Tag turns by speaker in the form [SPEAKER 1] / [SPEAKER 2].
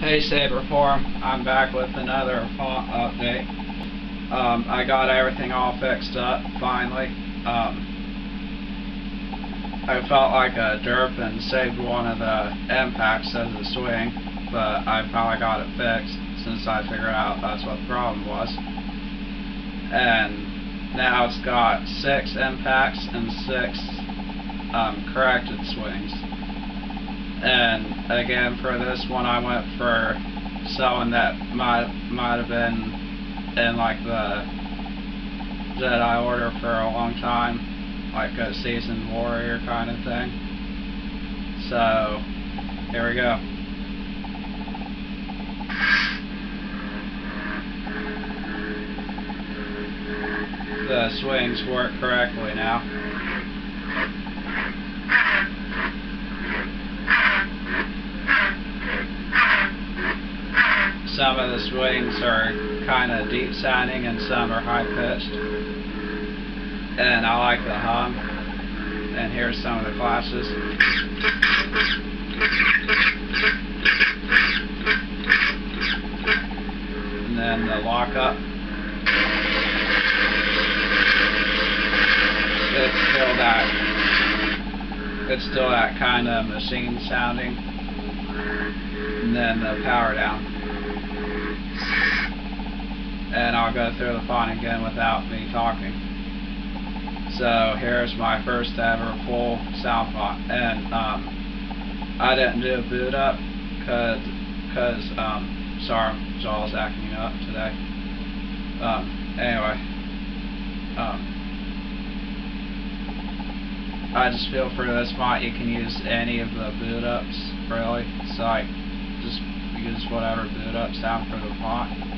[SPEAKER 1] Hey Saberform, I'm back with another font update. I got everything all fixed up, finally. I felt like a derp and saved one of the impacts of the swing, but I finally got it fixed since I figured out that's what the problem was. And now it's got 6 impacts and 6 corrected swings. And again, for this one, I went for someone that might have been in like the Jedi Order for a long time, like a seasoned warrior kind of thing. So here we go. The swings work correctly now. Some of the swings are kind of deep sounding and some are high pitched. And I like the hum. And here's some of the clashes. And then the lockup. It's still that kind of machine sounding. And then the power down. And I'll go through the font again without me talking. So here's my first ever full sound font, and I didn't do a boot up because sorry, jaw's acting up today. Anyway, I just feel for this font you can use any of the boot ups really. It's like just use whatever boot up sound for the font.